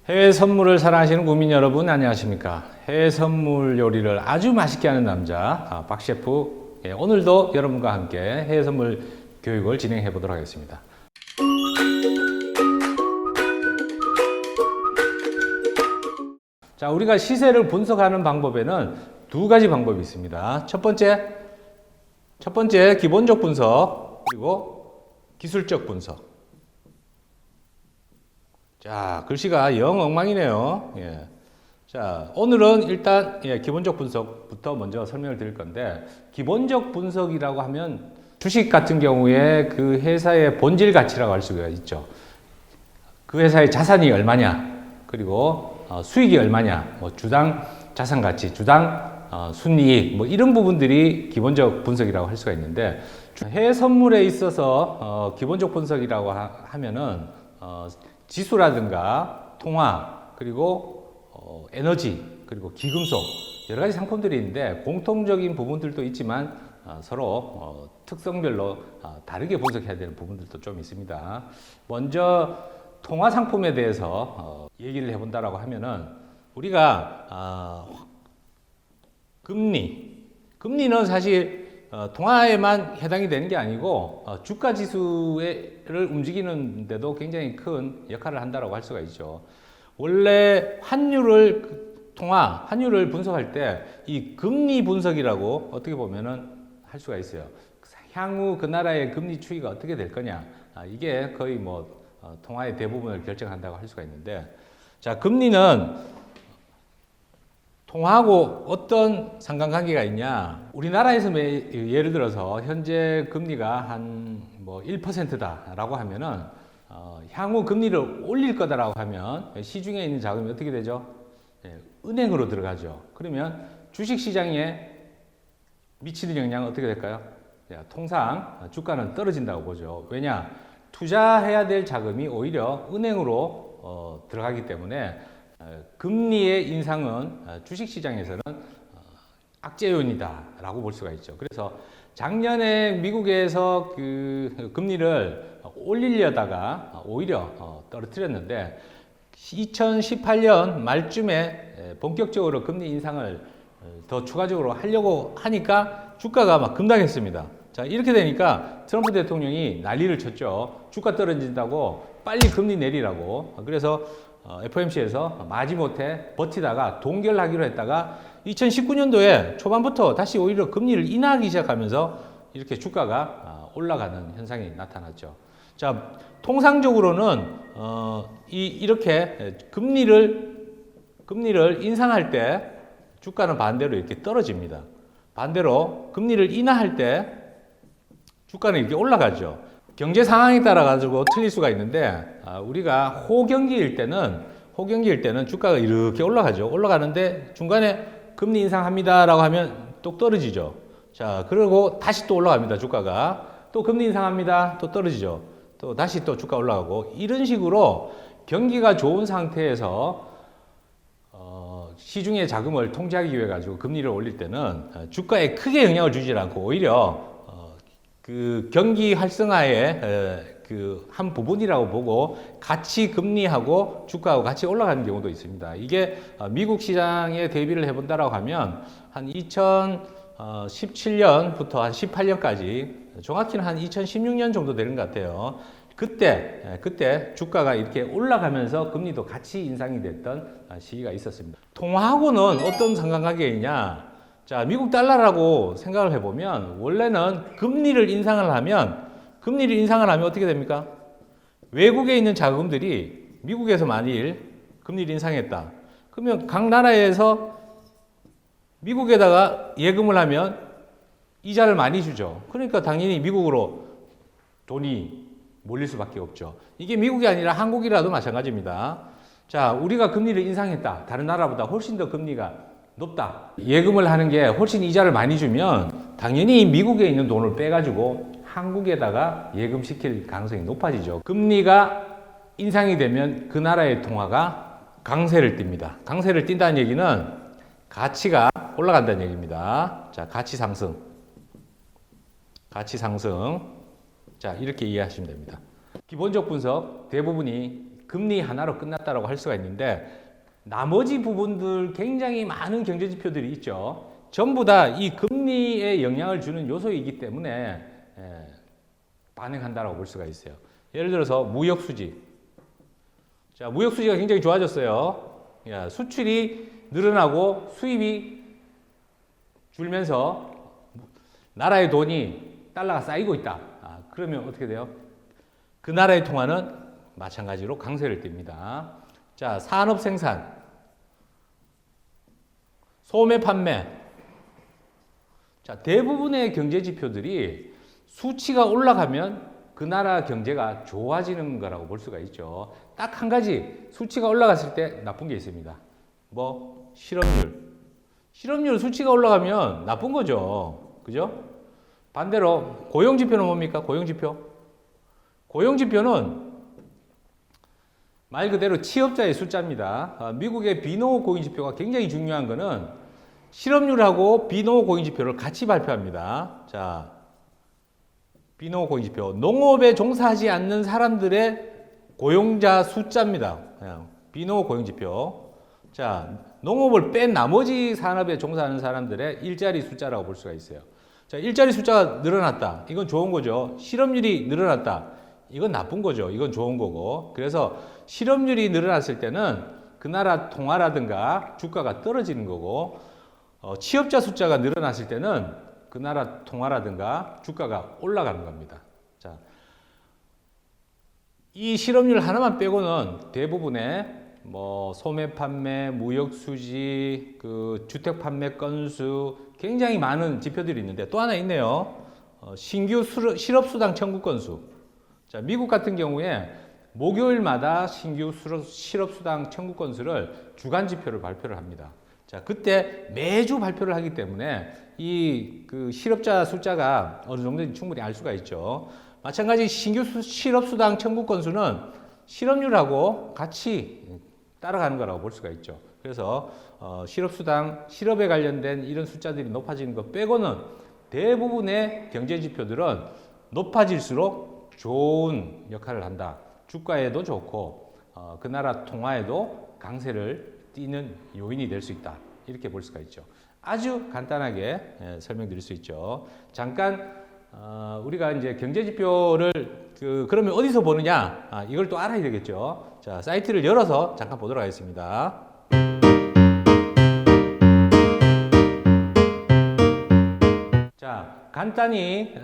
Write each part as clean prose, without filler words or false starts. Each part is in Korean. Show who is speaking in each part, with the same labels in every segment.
Speaker 1: 해외 선물을 사랑하시는 국민 여러분 안녕하십니까? 해외 선물 요리를 아주 맛있게 하는 남자 박 셰프, 오늘도 여러분과 함께 해외 선물 교육을 진행해 보도록 하겠습니다. 자, 우리가 시세를 분석하는 방법에는 두 가지 방법이 있습니다. 첫 번째 기본적 분석, 그리고 기술적 분석. 자, 글씨가 영 엉망이네요. 자, 오늘은 일단 기본적 분석부터 먼저 설명을 드릴 건데, 기본적 분석이라고 하면 주식 같은 경우에 그 회사의 본질 가치라고 할 수가 있죠. 그 회사의 자산이 얼마냐, 그리고 수익이 얼마냐, 뭐 주당 자산 가치, 주당 순이익, 뭐 이런 부분들이 기본적 분석이라고 할 수가 있는데, 해외 선물에 있어서 기본적 분석이라고 하면은 지수라든가 통화, 그리고 에너지, 그리고 기금속, 여러 가지 상품들이 있는데 공통적인 부분들도 있지만 서로 특성별로 다르게 분석해야 되는 부분들도 좀 있습니다. 먼저 통화 상품에 대해서 얘기를 해본다라고 하면은, 우리가 금리는 사실 통화에만 해당이 되는 게 아니고 주가 지수를 움직이는데도 굉장히 큰 역할을 한다고 할 수가 있죠. 원래 환율을 분석할 때 이 금리 분석이라고 어떻게 보면은 할 수가 있어요. 향후 그 나라의 금리 추이가 어떻게 될 거냐, 이게 거의 뭐 통화의 대부분을 결정한다고 할 수가 있는데, 자, 금리는 통화하고 어떤 상관관계가 있냐? 우리나라에서 예를 들어서 현재 금리가 한 뭐 1%다라고 하면은 향후 금리를 올릴 거다라고 하면 시중에 있는 자금이 어떻게 되죠? 은행으로 들어가죠. 그러면 주식 시장에 미치는 영향은 어떻게 될까요? 통상 주가는 떨어진다고 보죠. 왜냐? 투자해야 될 자금이 오히려 은행으로 들어가기 때문에 금리의 인상은 주식시장에서는 악재 요인이다라고 볼 수가 있죠. 그래서 작년에 미국에서 그 금리를 올리려다가 오히려 떨어뜨렸는데, 2018년 말쯤에 본격적으로 금리 인상을 더 추가적으로 하려고 하니까 주가가 막 급락했습니다. 자, 이렇게 되니까 트럼프 대통령이 난리를 쳤죠. 주가 떨어진다고 빨리 금리 내리라고. 그래서 FOMC에서 마지못해 버티다가 동결하기로 했다가 2019년도에 초반부터 다시 오히려 금리를 인하하기 시작하면서 이렇게 주가가 올라가는 현상이 나타났죠. 자, 통상적으로는 이렇게 금리를 인상할 때 주가는 반대로 이렇게 떨어집니다. 반대로 금리를 인하할 때 주가는 이렇게 올라가죠. 경제 상황에 따라 가지고 틀릴 수가 있는데, 우리가 호경기일 때는 주가가 이렇게 올라가죠. 올라가는데 중간에 금리 인상합니다라고 하면 또 떨어지죠. 자, 그리고 다시 또 올라갑니다. 주가가 또 금리 인상합니다. 또 떨어지죠. 또 다시 또 주가 올라가고, 이런 식으로 경기가 좋은 상태에서 시중의 자금을 통제하기 위해 가지고 금리를 올릴 때는 주가에 크게 영향을 주지 않고 오히려 그 경기 활성화의 그 한 부분이라고 보고 같이 금리하고 주가하고 같이 올라가는 경우도 있습니다. 이게 미국 시장에 대비를 해본다라고 하면 한 2017년부터 한 18년까지, 정확히는 한 2016년 정도 되는 것 같아요. 그때 주가가 이렇게 올라가면서 금리도 같이 인상이 됐던 시기가 있었습니다. 통화하고는 어떤 상관관계이냐? 자, 미국 달러라고 생각을 해보면, 원래는 금리를 인상을 하면 어떻게 됩니까? 외국에 있는 자금들이 미국에서 만일 금리를 인상했다. 그러면 각 나라에서 미국에다가 예금을 하면 이자를 많이 주죠. 그러니까 당연히 미국으로 돈이 몰릴 수밖에 없죠. 이게 미국이 아니라 한국이라도 마찬가지입니다. 자, 우리가 금리를 인상했다. 다른 나라보다 훨씬 더 금리가 높다. 예금을 하는 게 훨씬 이자를 많이 주면 당연히 미국에 있는 돈을 빼가지고 한국에다가 예금시킬 가능성이 높아지죠. 금리가 인상이 되면 그 나라의 통화가 강세를 띱니다. 강세를 띈다는 얘기는 가치가 올라간다는 얘기입니다. 자, 가치 상승. 자, 이렇게 이해하시면 됩니다. 기본적 분석 대부분이 금리 하나로 끝났다라고 할 수가 있는데 나머지 부분들 굉장히 많은 경제 지표들이 있죠. 전부 다 이 금리에 영향을 주는 요소이기 때문에 반응한다라고 볼 수가 있어요. 예를 들어서 무역 수지. 자, 무역 수지가 굉장히 좋아졌어요. 야, 수출이 늘어나고 수입이 줄면서 나라의 돈이 달러가 쌓이고 있다. 그러면 어떻게 돼요? 그 나라의 통화는 마찬가지로 강세를 띱니다. 자, 산업 생산, 소매 판매. 자, 대부분의 경제 지표들이 수치가 올라가면 그 나라 경제가 좋아지는 거라고 볼 수가 있죠. 딱 한 가지 수치가 올라갔을 때 나쁜 게 있습니다. 뭐 실업률. 실업률 수치가 올라가면 나쁜 거죠. 그죠? 반대로 고용 지표는 뭡니까? 고용 지표. 고용 지표는 말 그대로 취업자의 숫자입니다. 미국의 비노 고용 지표가 굉장히 중요한 거는 실업률하고 비노 고용 지표를 같이 발표합니다. 자, 비노 고용 지표. 농업에 종사하지 않는 사람들의 고용자 숫자입니다. 비노 고용 지표. 자, 농업을 뺀 나머지 산업에 종사하는 사람들의 일자리 숫자라고 볼 수가 있어요. 자, 일자리 숫자가 늘어났다. 이건 좋은 거죠. 실업률이 늘어났다. 이건 나쁜 거죠. 이건 좋은 거고. 그래서 실업률이 늘어났을 때는 그 나라 통화라든가 주가가 떨어지는 거고, 취업자 숫자가 늘어났을 때는 그 나라 통화라든가 주가가 올라가는 겁니다. 자, 이 실업률 하나만 빼고는 대부분의 뭐 소매 판매, 무역 수지, 그 주택 판매 건수 굉장히 많은 지표들이 있는데 또 하나 있네요. 신규 실업 수당 청구 건수. 자, 미국 같은 경우에 목요일마다 신규 실업 수당 청구 건수를 주간 지표를 발표를 합니다. 자, 그때 매주 발표를 하기 때문에 이 그 실업자 숫자가 어느 정도인지 충분히 알 수가 있죠. 마찬가지 신규 실업 수당 청구 건수는 실업률하고 같이 따라가는 거라고 볼 수가 있죠. 그래서 실업수당, 실업에 관련된 이런 숫자들이 높아지는 것 빼고는 대부분의 경제 지표들은 높아질수록 좋은 역할을 한다. 주가에도 좋고 그 나라 통화에도 강세를 띠는 요인이 될 수 있다. 이렇게 볼 수가 있죠. 아주 간단하게 설명드릴 수 있죠. 잠깐 우리가 이제 경제 지표를 그러면 어디서 보느냐? 이걸 또 알아야 되겠죠. 자, 사이트를 열어서 잠깐 보도록 하겠습니다. 자, 간단히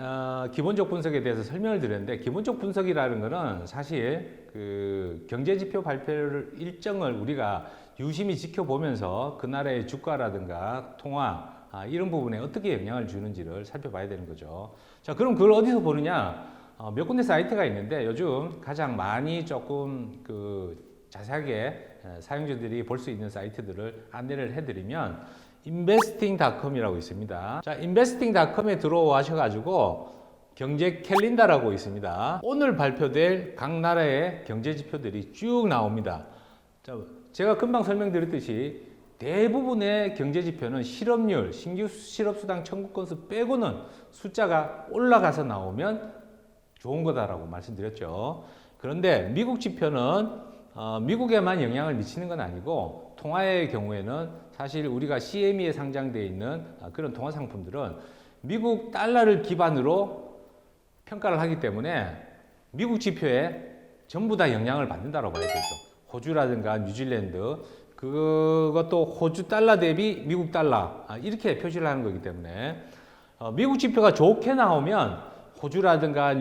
Speaker 1: 기본적 분석에 대해서 설명을 드렸는데 기본적 분석이라는 것은 사실 그 경제 지표 발표를 일정을 우리가 유심히 지켜보면서 그 나라의 주가라든가 통화 이런 부분에 어떻게 영향을 주는지를 살펴봐야 되는 거죠. 자, 그럼 그걸 어디서 보느냐? 몇 군데 사이트가 있는데 요즘 가장 많이 조금 그 자세하게 사용자들이 볼 수 있는 사이트들을 안내를 해드리면 investing.com이라고 있습니다. 자, investing.com에 들어오셔가지고 경제 캘린더라고 있습니다. 오늘 발표될 각 나라의 경제 지표들이 쭉 나옵니다. 자, 제가 금방 설명드렸듯이 대부분의 경제 지표는 실업률, 신규 실업수당 청구 건수 빼고는 숫자가 올라가서 나오면 좋은 거다라고 말씀드렸죠. 그런데 미국 지표는 미국에만 영향을 미치는 건 아니고 통화의 경우에는 사실 우리가 CME에 상장되어 있는 그런 통화 상품들은 미국 달러를 기반으로 평가를 하기 때문에 미국 지표에 전부 다 영향을 받는다고 봐야 되죠. 호주라든가 뉴질랜드, 그것도 호주 달러 대비 미국 달러 이렇게 표시를 하는 거기 때문에 미국 지표가 좋게 나오면 호주라든가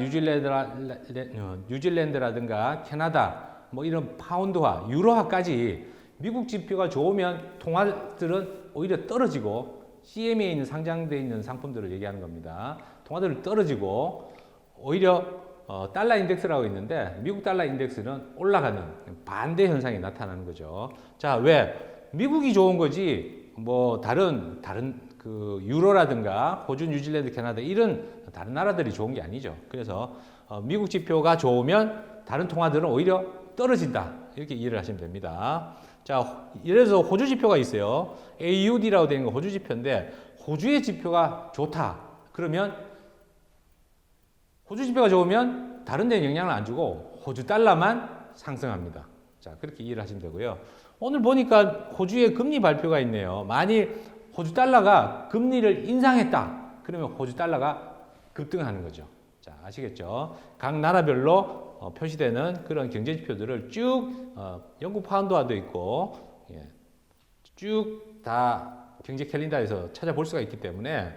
Speaker 1: 뉴질랜드라든가 캐나다 뭐 이런 파운드화, 유로화까지 미국 지표가 좋으면 통화들은 오히려 떨어지고 CME에 있는 상장되어 있는 상품들을 얘기하는 겁니다. 통화들은 떨어지고 오히려 달러 인덱스라고 있는데 미국 달러 인덱스는 올라가는 반대 현상이 나타나는 거죠. 자, 왜? 미국이 좋은 거지 뭐 다른 그 유로라든가 호주, 뉴질랜드, 캐나다 이런 다른 나라들이 좋은 게 아니죠. 그래서 미국 지표가 좋으면 다른 통화들은 오히려 떨어진다. 이렇게 이해를 하시면 됩니다. 자, 예를 들어서 호주 지표가 있어요. AUD라고 되는 거 호주 지표인데 호주의 지표가 좋다. 그러면 호주 지표가 좋으면 다른 데는 영향을 안 주고 호주 달러만 상승합니다. 자, 그렇게 이해를 하시면 되고요. 오늘 보니까 호주의 금리 발표가 있네요. 만일 호주 달러가 금리를 인상했다. 그러면 호주 달러가 급등하는 거죠. 자, 아시겠죠? 각 나라별로 표시되는 그런 경제 지표들을 쭉 영국 파운드화도 있고 쭉 다 경제 캘린더에서 찾아볼 수가 있기 때문에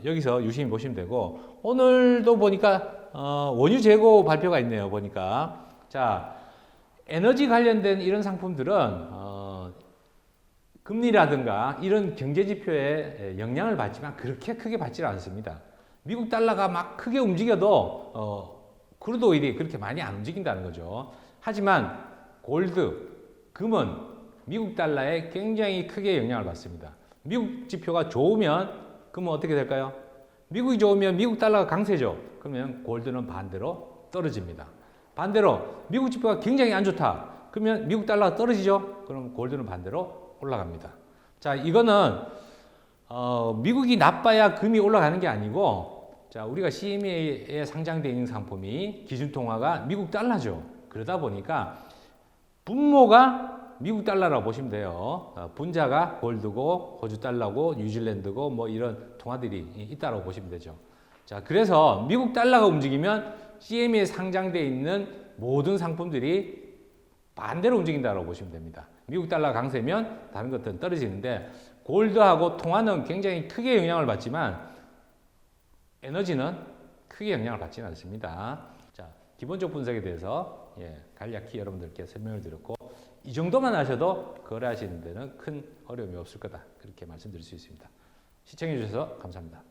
Speaker 1: 여기서 유심히 보시면 되고 오늘도 보니까 원유 재고 발표가 있네요. 보니까 자 에너지 관련된 이런 상품들은 금리라든가 이런 경제 지표에 영향을 받지만 그렇게 크게 받지는 않습니다. 미국 달러가 막 크게 움직여도 크루드 오일이 그렇게 많이 안 움직인다는 거죠. 하지만 골드, 금은 미국 달러에 굉장히 크게 영향을 받습니다. 미국 지표가 좋으면 금은 어떻게 될까요? 미국이 좋으면 미국 달러가 강세죠. 그러면 골드는 반대로 떨어집니다. 반대로 미국 지표가 굉장히 안 좋다. 그러면 미국 달러가 떨어지죠. 그럼 골드는 반대로 올라갑니다. 자, 이거는 미국이 나빠야 금이 올라가는 게 아니고 자, 우리가 CME에 상장되어 있는 상품이 기준통화가 미국 달러죠. 그러다 보니까 분모가 미국 달러라고 보시면 돼요. 분자가 골드고 호주 달러고 뉴질랜드고 뭐 이런 통화들이 있다고 보시면 되죠. 자, 그래서 미국 달러가 움직이면 CME에 상장되어 있는 모든 상품들이 반대로 움직인다고 보시면 됩니다. 미국 달러가 강세면 다른 것들은 떨어지는데 골드하고 통화는 굉장히 크게 영향을 받지만 에너지는 크게 영향을 받지는 않습니다. 자, 기본적 분석에 대해서 간략히 여러분들께 설명을 드렸고 이 정도만 하셔도 거래하시는 데는 큰 어려움이 없을 거다. 그렇게 말씀드릴 수 있습니다. 시청해 주셔서 감사합니다.